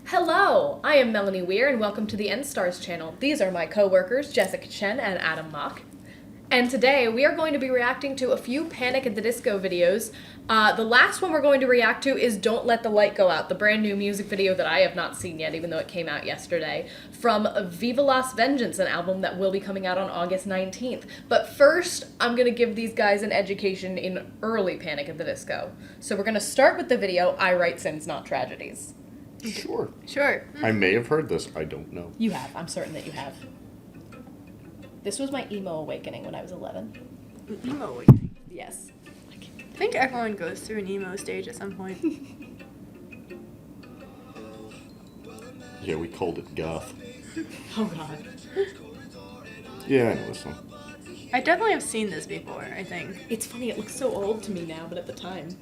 Hello, I am Melanie Weir and welcome to the Enstarz channel. These are my co-workers, Jess and Adam. And today we are going to be reacting to a few Panic at the Disco videos. The last one we're going to react to is Don't Let the Light Go Out, the brand new music video that I have not seen yet, even though it came out yesterday, from Viva Las Vengeance, an album that will be coming out on August 19th. But first, I'm going to give these guys an education in early Panic at the Disco. So we're going to start with the video, I Write Sins, Not Tragedies. Sure. Mm-hmm. I may have heard this. I don't know. You have. I'm certain that you have. This was my emo awakening when I was 11. Emo awakening. Yes. I think everyone goes through an emo stage at some point. Yeah, we called it goth. Oh god. Yeah, I know this one. I definitely have seen this before, I think. It's funny, it looks so old to me now, but at the time.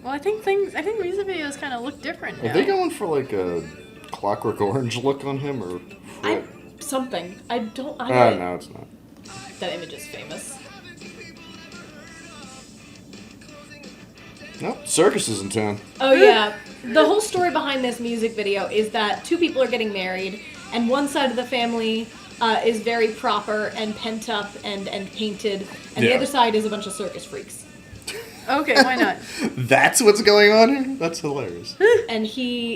Well, I think music videos kind of look different now. Are they going for like a Clockwork Orange look on him, or? Something. I don't. No, it's not. That image is famous. Nope, circus is in town. Oh yeah. The whole story behind this music video is that two people are getting married, and one side of the family is very proper and pent up and painted, and the other side is a bunch of circus freaks. Okay, why not? That's what's going on here? That's hilarious. And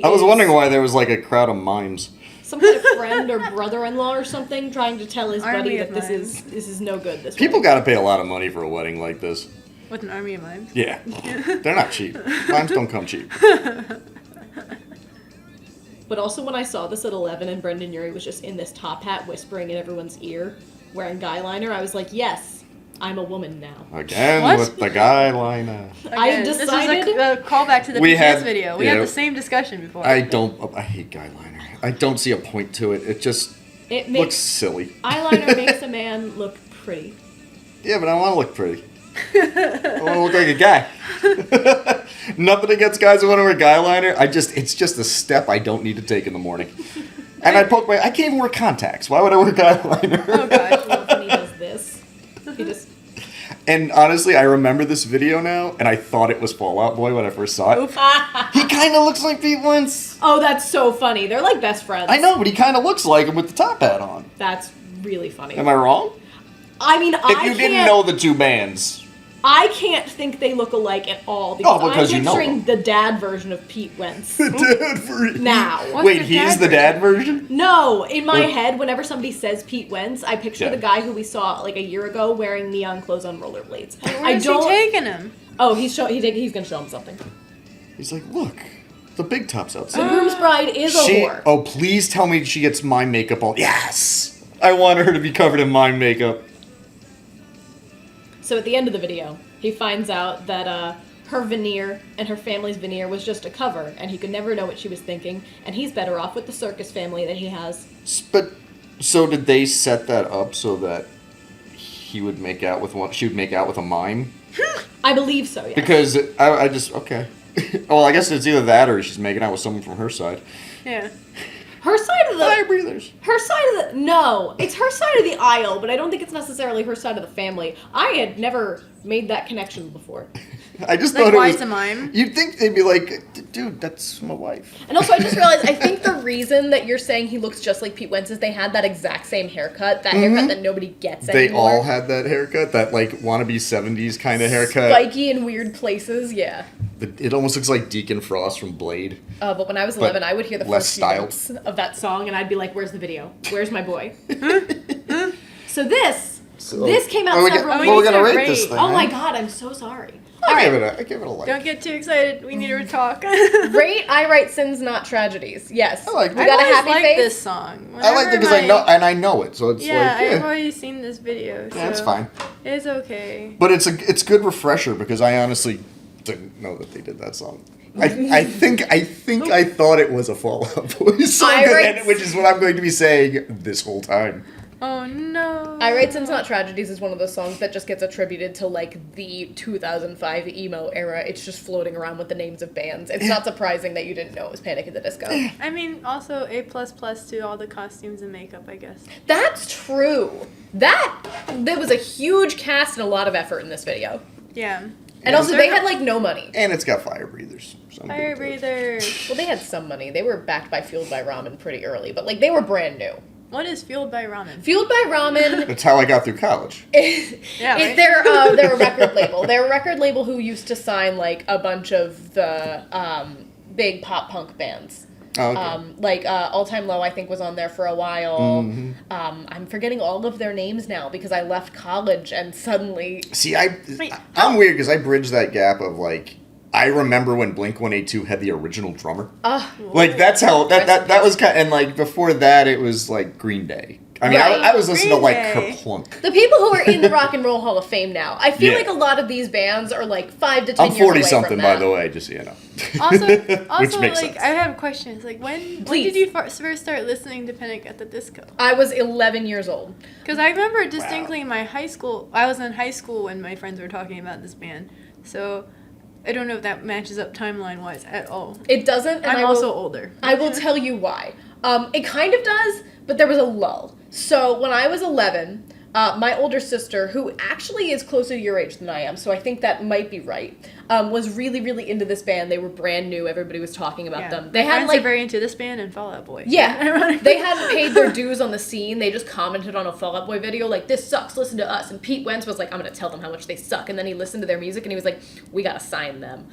I was wondering why there was like a crowd of mimes. Some kind of friend or brother-in-law or something trying to tell his buddy that this is no good. This People got to pay a lot of money for a wedding like this. With an army of mimes? Yeah. They're not cheap. Mimes don't come cheap. But also when I saw this at 11 and Brendan Urie was just in this top hat whispering in everyone's ear, wearing guy liner, I was like, yes, I'm a woman now. Again What? with the guy liner. I decided... This was a callback to the BTS video. We had the same discussion before. I hate guy liner. I don't see a point to it. It just looks silly. Eyeliner makes a man look pretty. Yeah, but I want to look pretty. I want to look like a guy. Nothing against guys who want to wear guy liner. It's just a step I don't need to take in the morning. And I can't even wear contacts. Why would I wear guy liner? Oh gosh. Well, when he does this, he just... And honestly, I remember this video now, and I thought it was Fall Out Boy when I first saw it. He kind of looks like Pete Wentz. Oh, that's so funny. They're like best friends. I know, but he kind of looks like him with the top hat on. That's really funny. Am I wrong? I mean, If you didn't know the two bands. I can't think they look alike at all because because I'm you know picturing the dad version of Pete Wentz. The dad version. Now. Wait, he's the dad version? No, in my head, whenever somebody says Pete Wentz, I picture Yeah. the guy who we saw like a year ago wearing neon clothes on rollerblades. Where's he taking him? Oh, he's gonna show him something. He's like, look, the big top's The outside. groom's bride is a whore. Oh, please tell me she gets mime makeup on. Yes! I want her to be covered in mime makeup. So at the end of the video, he finds out that her veneer and her family's veneer was just a cover, and he could never know what she was thinking, and he's better off with the circus family that he has. But, so did they set that up so that she would make out with a mime? I believe so, yeah. Because okay. Well, I guess it's either that or she's making out with someone from her side. Yeah. Her side of the... Fire breathers. Her side of the... No, it's her side of the aisle, but I don't think it's necessarily her side of the family. I had never made that connection before. I just Like, thought it why was... is a mime? You'd think they'd be like, dude, that's my wife. And also, I just realized, I think the reason that you're saying he looks just like Pete Wentz is they had that exact same haircut, that haircut that nobody gets They anymore. all had that haircut, that like wannabe 70s kind of haircut. Spiky in weird places, yeah. It almost looks like Deacon Frost from Blade. But when I was 11, I would hear the less first few notes of that song, and I'd be like, where's the video? Where's my boy? So this came out several weeks ago. We're gonna rate this thing. Oh my right? god, I'm so sorry. I give it a like. Don't get too excited. We need to talk. Rate I Write Sins, Not Tragedies. Yes. I like You it. got a always happy liked face? this song. I like it because I know it, so it's Yeah, like, I've already seen this video. So it's fine. It's okay. But it's a good refresher because I honestly didn't know that they did that song. I think I thought it was a Fall Out Boy song, which is what I'm going to be saying this whole time. Oh no. I Write Sins, Not Tragedies is one of those songs that just gets attributed to like the 2005 emo era. It's just floating around with the names of bands. It's not surprising that you didn't know it was Panic at the Disco. I mean, also A++ to all the costumes and makeup, I guess. That's true. There was a huge cast and a lot of effort in this video. Yeah. And also, they had, like, no money. And it's got fire breathers. So Fire breathers. Well, they had some money. They were backed by Fueled by Ramen pretty early, but, like, they were brand new. What is Fueled by Ramen? Fueled by Ramen... That's how I got through college. Yeah, right? They're a record label. They're a record label who used to sign, like, a bunch of the big pop-punk bands. Oh, okay. Like, All Time Low, I think, was on there for a while. Mm-hmm. I'm forgetting all of their names now because I left college and suddenly... See, I'm weird because I bridged that gap of, like, I remember when Blink-182 had the original drummer. Like, that's how... That was kind of... And, like, before that, it was, like, Green Day. I mean, Right. I was listening to, like, Green Day. Kerplunk. The people who are in the Rock and Roll Hall of Fame now, I feel like a lot of these bands are, like, 5 to 10 I'm years away 40-something, from by that. the way, just so you know. Also, Which makes like, sense. I have questions. Like, when did you first start listening to Panic at the Disco? I was 11 years old. Because I remember distinctly in my high school, I was in high school when my friends were talking about this band. So, I don't know if that matches up timeline-wise at all. It doesn't, and I'm also older. I will tell you why. It kind of does, but there was a lull. So when I was 11, my older sister, who actually is closer to your age than I am, so I think that might be right, was really, really into this band. They were brand new. Everybody was talking about them. They had friends like are very into this band and Fall Out Boy. yeah, they hadn't paid their dues on the scene. They just commented on a Fall Out Boy video like, "This sucks. Listen to us." And Pete Wentz was like, "I'm gonna tell them how much they suck." And then he listened to their music and he was like, "We gotta sign them."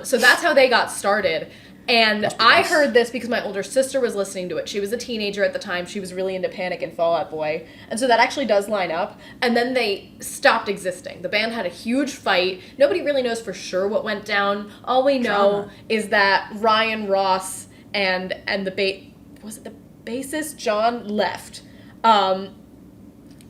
So that's how they got started. And I heard this because my older sister was listening to it. She was a teenager at the time. She was really into Panic and Fall Out Boy. And so that actually does line up. And then they stopped existing. The band had a huge fight. Nobody really knows for sure what went down. All we know is that Ryan Ross and the bassist John left.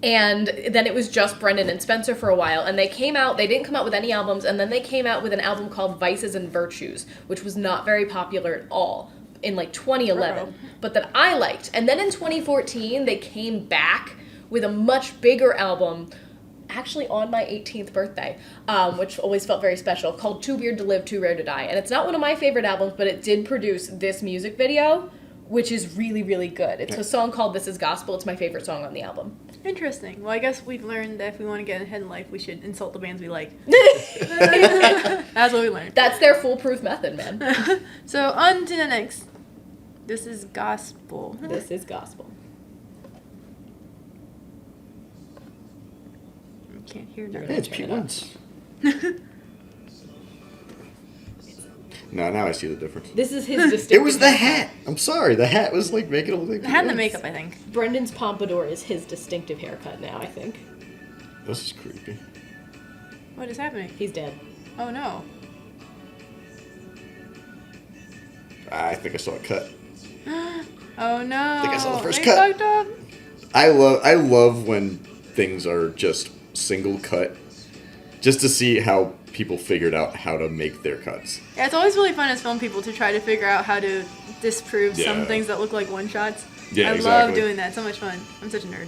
And then it was just Brendan and Spencer for a while, and they didn't come out with any albums, and then they came out with an album called Vices and Virtues, which was not very popular at all in like 2011, but that I liked. And then in 2014, they came back with a much bigger album, actually on my 18th birthday, which always felt very special, called Too Weird to Live, Too Rare to Die. And it's not one of my favorite albums, but it did produce this music video, which is really, really good. It's a song called This Is Gospel. It's my favorite song on the album. Interesting. Well, I guess we've learned that if we want to get ahead in life, we should insult the bands we like. That's what we learned. That's their foolproof method, man. So, on to the next. This is Gospel. This is Gospel. I can't hear You're that. gonna It's turn Pete it up. Wentz. No, now I see the difference. This is his distinctive It was the haircut. hat. I'm sorry. The hat was like making it look like I had the Pete makeup, Wentz. I think. Brendan's pompadour is his distinctive haircut now, I think. This is creepy. What is happening? He's dead. Oh, no. I think I saw a cut. Oh, no. think I saw the first They cut. fucked up. I love when things are just single cut, just to see how people figured out how to make their cuts. Yeah, it's always really fun as film people to try to figure out how to disprove some Yeah. things that look like one-shots. Yeah, I love exactly. doing that. So much fun. I'm such a nerd.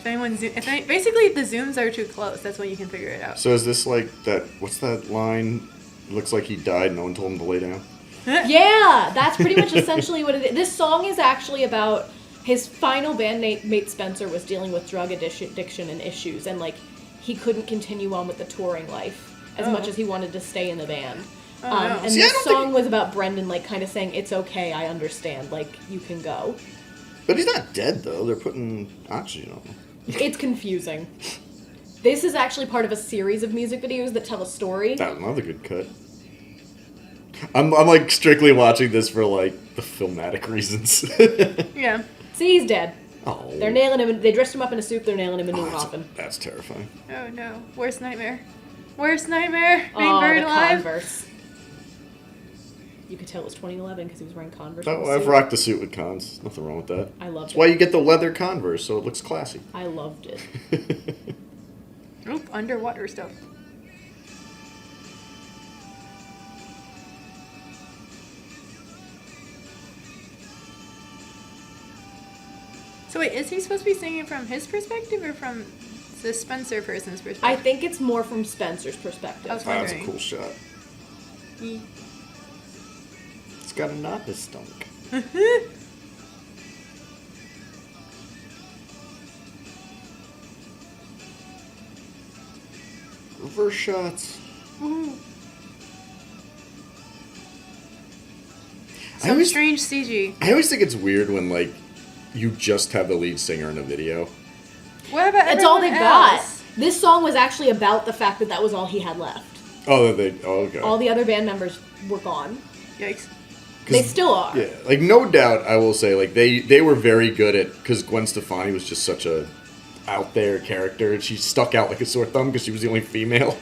Basically, if the zooms are too close, that's when you can figure it out. So is this like that? What's that line? Looks like he died. No one told him to lay down. Yeah, that's pretty much essentially what it is. This song is actually about his final bandmate Spencer was dealing with drug addiction and issues, and like he couldn't continue on with the touring life as much as he wanted to stay in the band. Oh, no. And See, I this don't song think- was about Brendan like kind of saying, "It's okay, I understand. Like you can go." But he's not dead though. They're putting oxygen on him. It's confusing. This is actually part of a series of music videos that tell a story. That was another good cut. I'm like strictly watching this for like the filmatic reasons. Yeah. See, he's dead. Oh. They're nailing him. They dressed him up in a suit. They're nailing him in a new coffin. That's terrifying. Oh, no. Worst nightmare. Worst nightmare. Being Oh, buried the alive. Converse. You could tell it was 2011 because he was wearing Converse. Oh, with a I've suit. rocked the suit with Cons. Nothing wrong with that. I loved That's it. why you get the leather Converse, so it looks classy. I loved it. Oop, underwater stuff. So wait, is he supposed to be singing from his perspective or from the Spencer person's perspective? I think it's more from Spencer's perspective. I was That's a wondering. cool shot. He- It's got a knot in his stomach. Reverse shots. Some strange CG. I always think it's weird when, like, you just have the lead singer in a video. What about That's all they everyone got. else? This song was actually about the fact that was all he had left. Oh, okay. All the other band members were gone. Yikes. They still are. Yeah, like, no doubt, I will say, like, they were very good at, because Gwen Stefani was just such a out there character, and she stuck out like a sore thumb because she was the only female.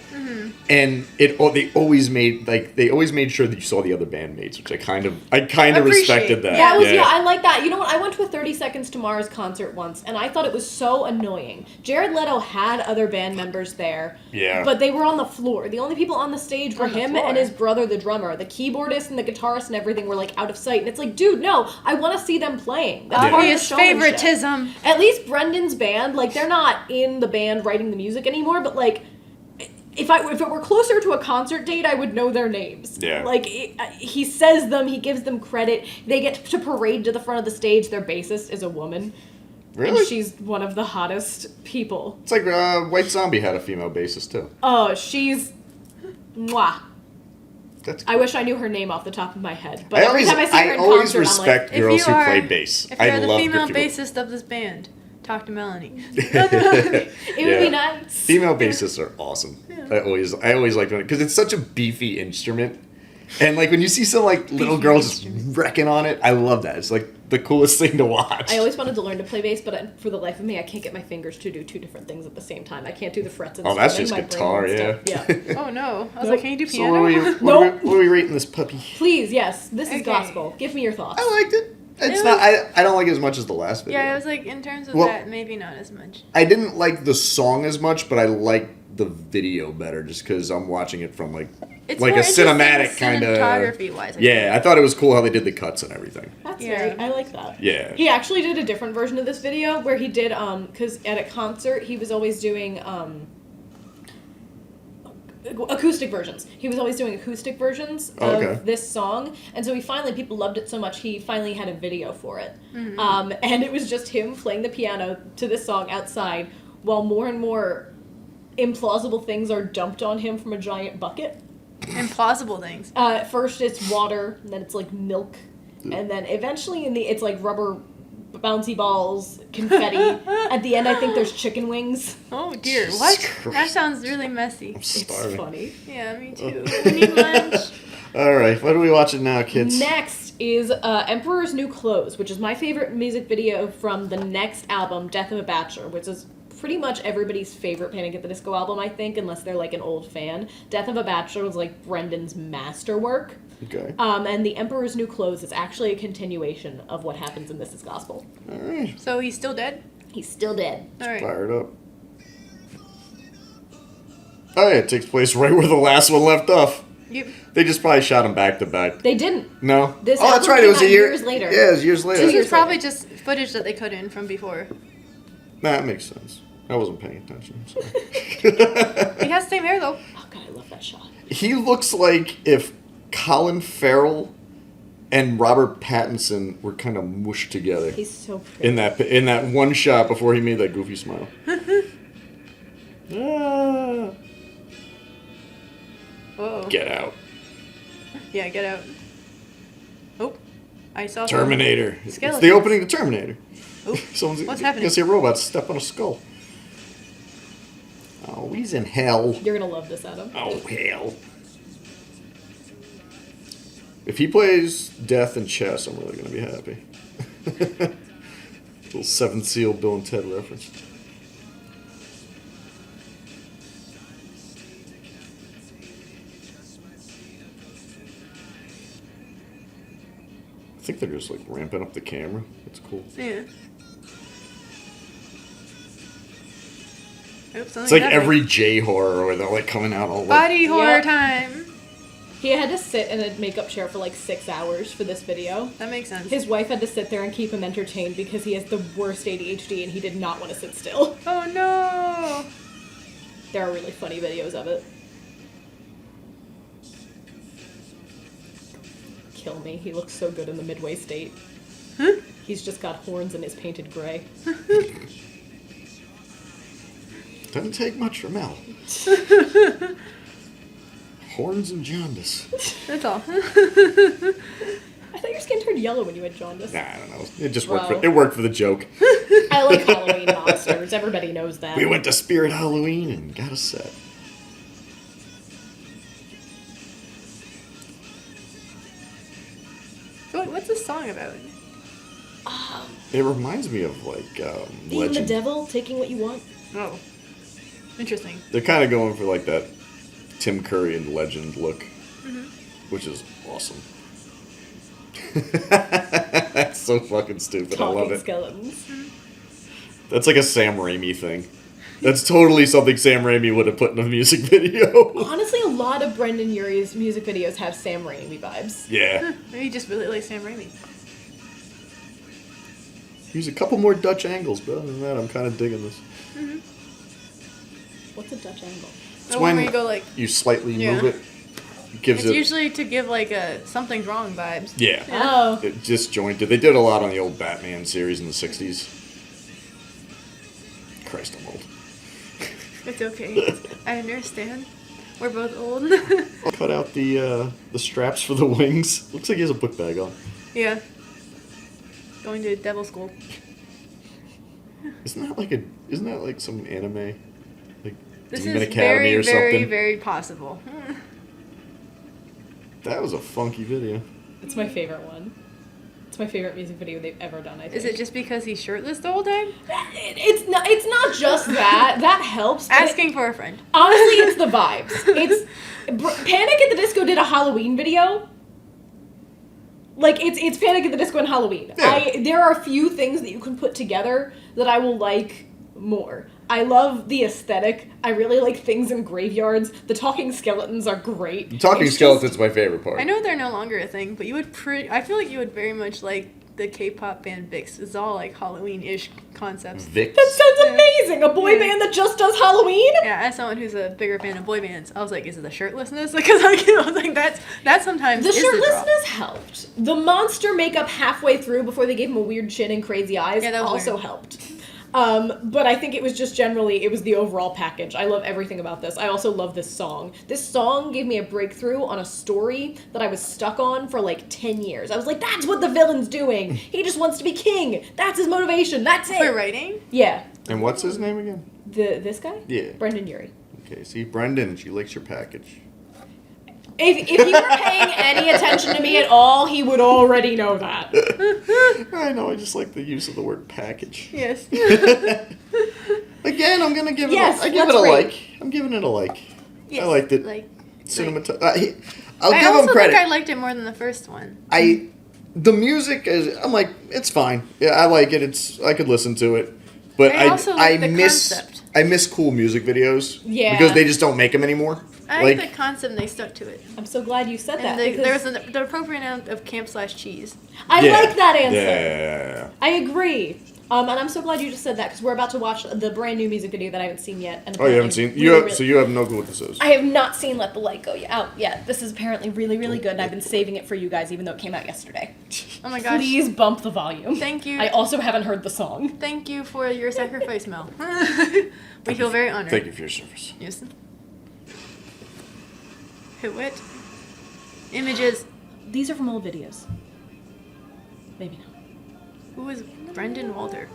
And they always made sure that you saw the other bandmates, which I kind of respected that. I like that. You know what? I went to a 30 Seconds to Mars concert once, and I thought it was so annoying. Jared Leto had other band members there, but they were on the floor. The only people on the stage were him and his brother, the drummer. The keyboardist and the guitarist and everything were, like, out of sight. And it's like, dude, no, I want to see them playing. That's part of the showmanship. Favoritism. At least Brendan's band, like, they're not in the band writing the music anymore, but, like, if it were closer to a concert date, I would know their names. Yeah. Like, he says them, he gives them credit. They get to parade to the front of the stage. Their bassist is a woman. Really? And she's one of the hottest people. It's like White Zombie had a female bassist, too. Oh, she's... Mwah. That's I wish I knew her name off the top of my head. But I every time I see her in always concert, respect I'm like... girls who play bass. If you're the love female people. bassist of this band, talk to Melanie. It would be nice. Female bassists are awesome. Yeah. I always liked it because it's such a beefy instrument, and like when you see some like little girls just wrecking on it, I love that. It's like the coolest thing to watch. I always wanted to learn to play bass, but for the life of me, I can't get my fingers to do two different things at the same time. I can't do the frets and that's strumming. just guitar, yeah. Yeah. Oh no! I was like, can you do So piano? what are we rating this puppy? Please, yes. This is Okay. gospel. Give me your thoughts. I liked it. It's It not. I don't like it as much as the last video. Yeah, I was like, in terms of Well- that, maybe not as much. I didn't like the song as much, but I liked the video better just because I'm watching it from like It's a more interesting cinematic kind of. cinematography-wise. Yeah, I thought it was cool how they did the cuts and everything. That's Yeah. I like that. Yeah. He actually did a different version of this video where he did, because at a concert, he was always doing, acoustic versions. He was always doing acoustic versions of this song, and so people loved it so much, he finally had a video for it. Mm-hmm. And it was just him playing the piano to this song outside while more and more implausible things are dumped on him from a giant bucket. Implausible things. At first it's water, and then it's like milk, and then eventually it's like rubber bouncy balls, confetti. At the end I think there's chicken wings. Oh dear, Jesus what? Christ. That sounds really messy. I'm It's starving. funny. Yeah, me too. I need lunch. All right, what are we watching now, kids? Next is Emperor's New Clothes, which is my favorite music video from the next album, Death of a Bachelor, which is pretty much everybody's favorite Panic at the Disco album, I think, unless they're like an old fan. Death of a Bachelor was like Brendan's masterwork. Okay. And The Emperor's New Clothes is actually a continuation of what happens in This Is Gospel. All right. So he's still dead? He's still dead. Alright. Fired up. Oh yeah, it takes place right where the last one left off. Yep. They just probably shot them back to back. They didn't. No. This oh, that's album right. It was came a out year. years later. Yeah, it was years later. This years is probably later. just footage that they cut in from before. Nah, that makes sense. I wasn't paying attention. Sorry. He has the same hair though. Oh god, I love that shot. He looks like if Colin Farrell and Robert Pattinson were kind of mushed together He's so pretty. in that one shot before he made that goofy smile. Ah. Whoa. Get out. Yeah, get out. Oh, I saw Terminator. It's the Skeletons. opening to Terminator. Oh, Someone's what's You happening? see a robot step on a skull. Oh, he's in hell. You're gonna love this, Adam. Oh, hell. If he plays Death and Chess, I'm really going to be happy. Little Seventh Seal Bill and Ted reference. I think they're just like ramping up the camera. It's cool. Yeah. Oops, It's like every J horror where they're like coming out all like. body horror Yep. time. He had to sit in a makeup chair for like 6 hours for this video. That makes sense. His wife had to sit there and keep him entertained because he has the worst ADHD and he did not want to sit still. Oh no! There are really funny videos of it. Kill me. He looks so good in the Midway state. Huh? He's just got horns and is painted gray. Doesn't take much from Mel. Horns and jaundice. That's all. I thought your skin turned yellow when you had jaundice. Nah, I don't know. It just worked. Wow. It worked for the joke. I like Halloween monsters. Everybody knows that. We went to Spirit Halloween and got a set. So what's this song about? It reminds me of like Being Legend. the devil, taking what you want. Oh, interesting. They're kind of going for like that Tim Curry and Legend look, which is awesome. That's so fucking stupid. I love Talking it. skeletons. That's like a Sam Raimi thing. That's totally something Sam Raimi would have put in a music video. Honestly, a lot of Brendan Urie's music videos have Sam Raimi vibes. Yeah. Maybe you just really like Sam Raimi. Use a couple more Dutch angles, but other than that, I'm kind of digging this. What's a Dutch angle? It's The one when where you go like, you slightly Yeah. move it. It gives it's it. usually to give like a something's wrong vibes. Yeah. Oh. It disjointed. They did a lot on the old Batman series in the 60s. Christ, I'm old. It's okay. I understand. We're both old. Cut out the straps for the wings. Looks like he has a book bag on. Yeah. Going to devil school. Isn't that like some anime? Like This Demon is Academy very, or very, something? very possible. That was a funky video. It's my favorite one. It's my favorite music video they've ever done, I think. Is it just because he's shirtless the whole time? It's not just that. That helps. but Asking for a friend. honestly, it's the vibes. It's Panic at the Disco did a Halloween video. Like it's Panic at the Disco and Halloween. Yeah. There are a few things that you can put together that I will like more. I love the aesthetic. I really like things in graveyards. The talking skeletons are great. Talking It's Skeleton's just- my favorite part. I know they're no longer a thing, but you would I feel like you would very much like the K-pop band VIX. It's all like Halloween-ish concepts. Vix. That sounds Yeah. amazing. A boy Yeah. band that just does Halloween. Yeah, as someone who's a bigger fan of boy bands, I was like, is it the shirtlessness? Because I was like, that sometimes The is the draw. shirtlessness helped. The monster makeup halfway through before they gave him a weird chin and crazy eyes Yeah, that was also weird. helped. But I think it was just generally, it was the overall package. I love everything about this. I also love this song. This song gave me a breakthrough on a story that I was stuck on for like 10 years. I was like, that's what the villain's doing. He just wants to be king. That's his motivation. That's it. For writing? Yeah. And what's his name again? This guy? Yeah. Brendan Urie. Okay, see, Brendan, she likes your package. If he were paying any attention to me at all, he would already know that. I know, I just like the use of the word package. Yes. Again, I'm gonna give Yes, it. I give it let's a rate. like. I'm giving it a like. Yes, I liked it. Like, I'll I give also him credit. think I liked it more than the first one. The music is. I'm like, it's fine. Yeah, I like it. I could listen to it, but I also like the concept. I miss cool music videos. Yeah. Because they just don't make them anymore. I like the concept and they stuck to it. I'm so glad you said And that. there because was the appropriate amount of camp/cheese. I Yeah. like that answer. Yeah. I agree. And I'm so glad you just said that because we're about to watch the brand new music video that I haven't seen yet. And Oh, you haven't apparently seen? really, So you have no clue what this is. I have not seen Let the Light Go out yet. This is apparently really, really good, and I've been saving it for you guys, even though it came out yesterday. Oh my gosh. Please bump the volume. Thank you. I also haven't heard the song. Thank you for your sacrifice, Mel. We feel very honored. Thank you for your service. Yes. Hit wit. Images. These are from old videos. Maybe not. Who is Brendan Walter?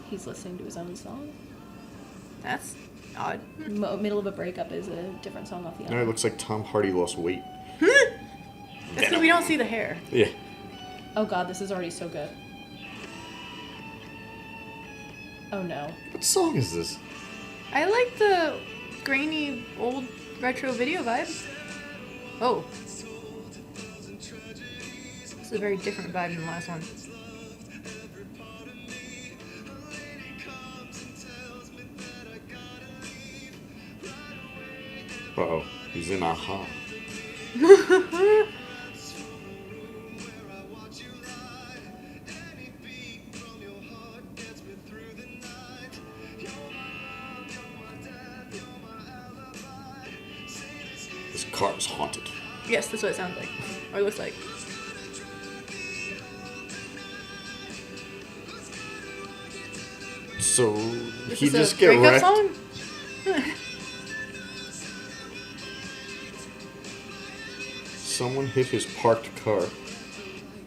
He's listening to his own song. That's odd. Middle of a Breakup is a different song off the No, it album. looks like Tom Hardy lost weight. That's because we don't see the hair. Yeah. Oh god, this is already so good. Oh no. What song is this? I like the grainy old retro video vibe. Oh. This is a very different vibe than the last one. Uh-oh. He's in Aha. This car is haunted. Yes, that's what it sounds like. Or looks like. So This he is just a get breakup wrecked. song? Someone hit his parked car.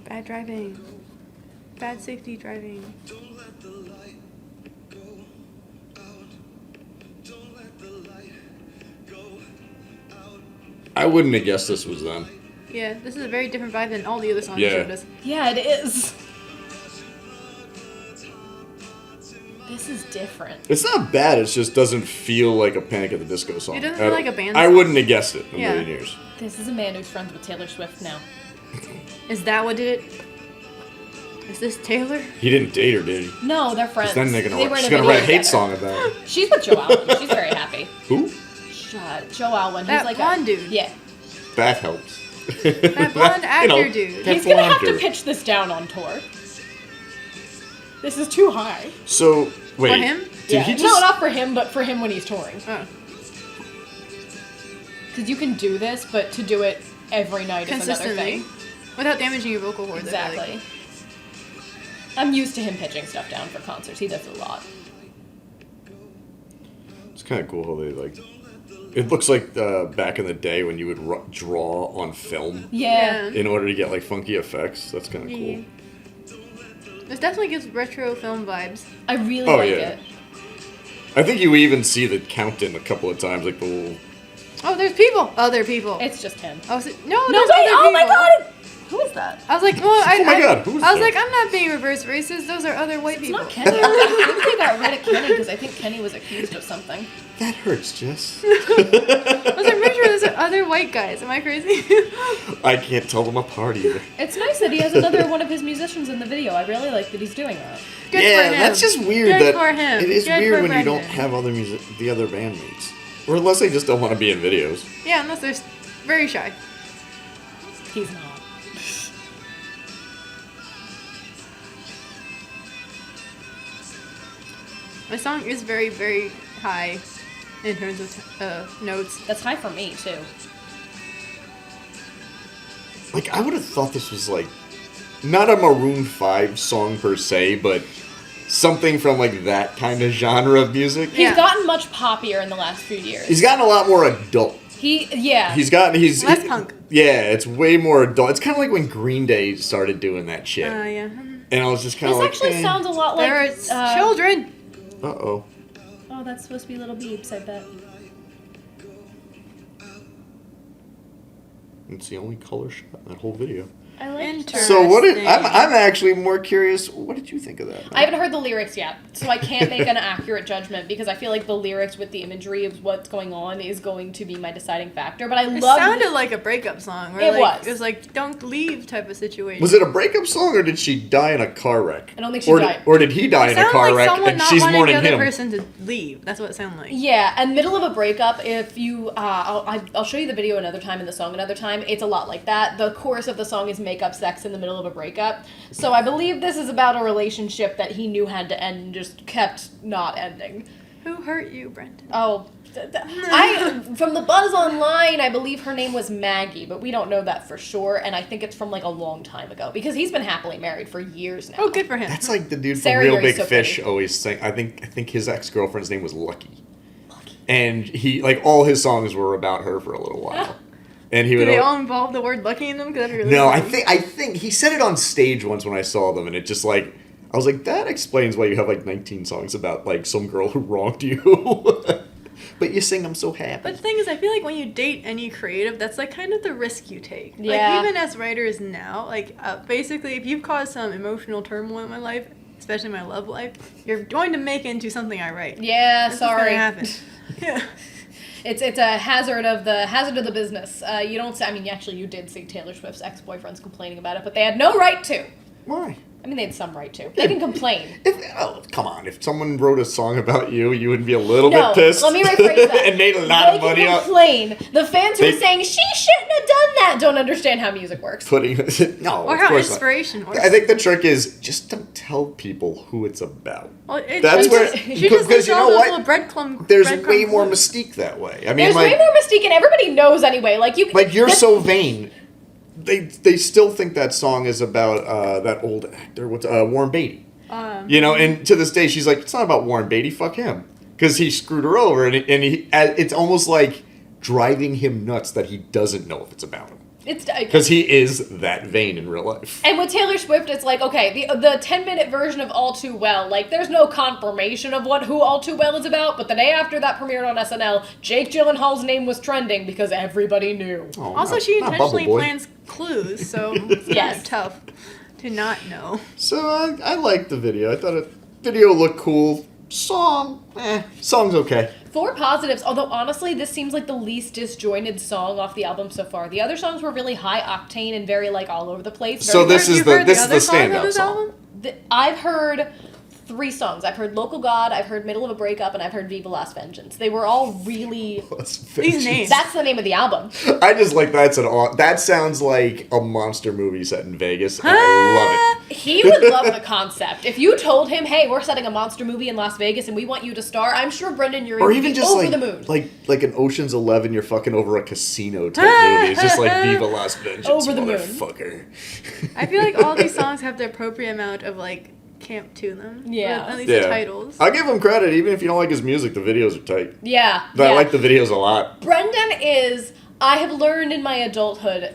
Bad driving. Bad safety driving. I wouldn't have guessed this was them. Yeah, this is a very different vibe than all the other songs Yeah. you showed us. Yeah, it is. This is different. It's not bad, it just doesn't feel like a Panic at the Disco song. It doesn't feel like a band I song. wouldn't have guessed it in a Yeah. million years. This is a man who's friends with Taylor Swift now. Is that what did it? Is this Taylor? He didn't date her, did he? No, they're friends. 'Cause then they're They gonna, were in she's a gonna video write a hate together. song about it. She's with Joe Alwyn. She's very happy. Who? Joe Alwyn. That He's like blonde a, dude. Yeah. That helps. That blonde actor dude. that He's gonna blonde have to dude. pitch this down on tour. This is too high. So, wait. For him? Did he just... No, not for him, but for him when he's touring. Oh. Because you can do this, but to do it every night is another Consistently. thing. Without damaging your vocal cords. I feel Exactly. like. I'm used to him pitching stuff down for concerts. He does it a lot. It's kind of cool how they, like... It looks like back in the day when you would draw on film Yeah. in order to get, like, funky effects. That's kind of cool. Yeah. This definitely gives retro film vibes. I really Oh, like yeah. it. I think you even see the count-in a couple of times, like the little... Oh, there's people. Other people. It's just him. Oh, no, No, there's wait, other oh my people. god! Who is that? I was like, well, Oh my God, who is I was that? like, I'm not being reverse racist. Those are other white It's people. not Kenny. I think they got rid of Kenny because I think Kenny was accused of something. That hurts, Jess. I was like, pretty sure those are other white guys. Am I crazy? I can't tell them apart either. It's nice that he has another one of his musicians in the video. I really like that he's doing that. Good yeah, for him. that's just weird. Good that for him. It is Good weird for when you don't Brendan. have the other bandmates, or unless they just don't want to be in videos. Yeah, unless they're very shy. He's not. My song is very, very high in terms of notes. That's high for me, too. Like, I would have thought this was like not a Maroon 5 song per se, but something from like that kind of genre of music. He's Yeah. gotten much poppier in the last few years. He's gotten a lot more adult. Yeah. He's Less punk. Yeah, it's way more adult. It's kind of like when Green Day started doing that shit, Yeah. and I was just kind This of like, actually sounds a lot like. There are children. Uh-oh. Oh, that's supposed to be little beeps, I bet. It's the only color shot in that whole video. I like Interesting. So what did I'm actually more curious. What did you think of that? I haven't heard the lyrics yet, so I can't make an accurate judgment because I feel like the lyrics with the imagery of what's going on is going to be my deciding factor. But I It love. sounded like a breakup song. Where It was. It was like, don't leave type of situation. Was it a breakup song, or did she die in a car wreck? I don't think she or died. Or did he die It in a sounded car like wreck someone and not she's wanting mourning the other him? person to leave. That's what it sounded like. Yeah, and middle of a breakup, if you, I'll show you the video another time and the song another time. It's a lot like that. The chorus of the song is make up sex in the middle of a breakup. So I believe this is about a relationship that he knew had to end and just kept not ending. Who hurt you, Brendan? Oh, from the buzz online, I believe her name was Maggie, but we don't know that for sure, and I think it's from like a long time ago because he's been happily married for years now. Oh, good for him. That's like the dude from Sarah, Real you're Big so Fish pretty. always sang. I think his ex-girlfriend's name was Lucky. And he, like, all his songs were about her for a little while. And he Do would they al- all involve the word lucky in them? 'Cause that'd be really No, funny. I think he said it on stage once when I saw them, and it just like I was like, that explains why you have like 19 songs about like some girl who wronged you, but you sing them so happy. But the thing is, I feel like when you date any creative, that's like kind of the risk you take. Yeah. Like even as writers now, like basically, if you've caused some emotional turmoil in my life, especially my love life, you're going to make it into something I write. Yeah, That's what's sorry. gonna happen. Yeah. It's a hazard of the business. You don't say. I mean, actually, you did see Taylor Swift's ex-boyfriends complaining about it, but they had no right to. Why? I mean, they had some right to. They can complain. Come on, if someone wrote a song about you, you would be a little No, bit pissed. let me rephrase that. and made a lot of They money can off complain. The fans who are They- saying she shouldn't have done that don't understand how music works. putting. No, Or of how course not. inspiration works. I think the trick is just don't tell people who it's about. Well, That's she where- just, she just because you all know those what? little breadcrumb. There's breadcrumb way more clues. mystique that way. I mean, There's like, way more mystique, and everybody knows anyway. Like you, you're this- so vain. They still think that song is about that old actor, Warren Beatty. You know, and to this day, she's like, it's not about Warren Beatty. Fuck him, because he screwed her over, and it's almost like driving him nuts that he doesn't know if it's about him. Because he is that vain in real life. And with Taylor Swift, it's like, okay, the 10-minute version of All Too Well, like, there's no confirmation of who All Too Well is about, but the day after that premiered on SNL, Jake Gyllenhaal's name was trending because everybody knew. Oh, Also, she not intentionally Bubble Boy. plants clues, so it's kind of tough to not know. So I liked the video. I thought the video looked cool. Song's okay. 4 positives, although honestly, this seems like the least disjointed song off the album so far. The other songs were really high octane and very, like, all over the place. So Very this is the standout song. I've heard 3 songs. I've heard Local God, I've heard Middle of a Breakup, and I've heard Viva Las Vengeance. They were all really... These names. That's the name of the album. I just like that sounds like a monster movie set in Vegas, and I love it. He would love the concept. If you told him, hey, we're setting a monster movie in Las Vegas and we want you to star, I'm sure Brendan Urie would be over the moon. Like an Ocean's 11, you're fucking over a casino type movie. It's just like Viva Las Vengeance, over the moon. motherfucker. I feel like all these songs have the appropriate amount of, like, camp to them. Yeah. At least the titles. I'll give him credit, even if you don't like his music, the videos are tight. Yeah. But I like the videos a lot. Brendan is, I have learned in my adulthood,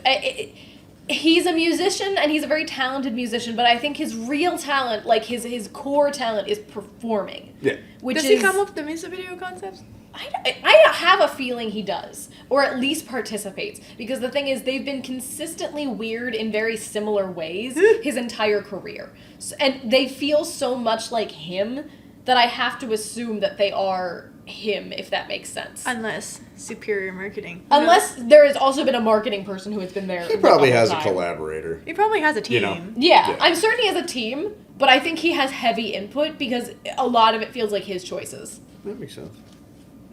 he's a musician and he's a very talented musician, but I think his real talent, like his core talent, is performing. Yeah. Does he come up with the music video concepts? I have a feeling he does, or at least participates, because the thing is, they've been consistently weird in very similar ways his entire career. And they feel so much like him that I have to assume that they are him, if that makes sense. Unless superior marketing. Unless there has also been a marketing person who has been there. He probably has a collaborator. He probably has a team. You know? Yeah, I'm certain he has a team, but I think he has heavy input because a lot of it feels like his choices. That makes sense.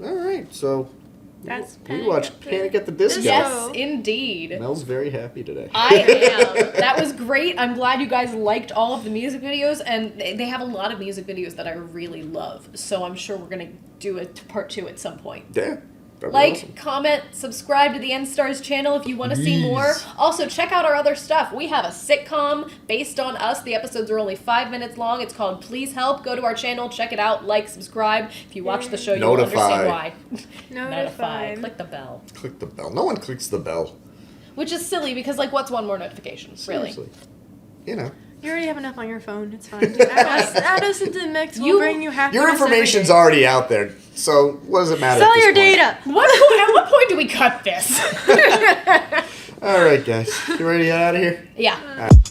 All right, so That's we watched Panic at the Disco. Yes, indeed. Mel's very happy today. I am. That was great. I'm glad you guys liked all of the music videos, and they have a lot of music videos that I really love. So I'm sure we're gonna do a part 2 at some point. Yeah. Like, awesome. comment, subscribe to the Enstarz channel if you want to see more. Also, check out our other stuff. We have a sitcom based on us. The episodes are only 5 minutes long. It's called Please Help. Go to our channel, check it out, like, subscribe. If you watch the show, you'll understand why. Notify. Click the bell. Click the bell. No one clicks the bell. Which is silly because, like, what's one more notification? Really? Seriously. You know. You already have enough on your phone. It's fine. Just add us into the mix. We'll bring you half. Your information's already out there, so what does it matter? Sell at this your point? data. At what point do we cut this? All right, guys. You ready to get out of here? Yeah. All right.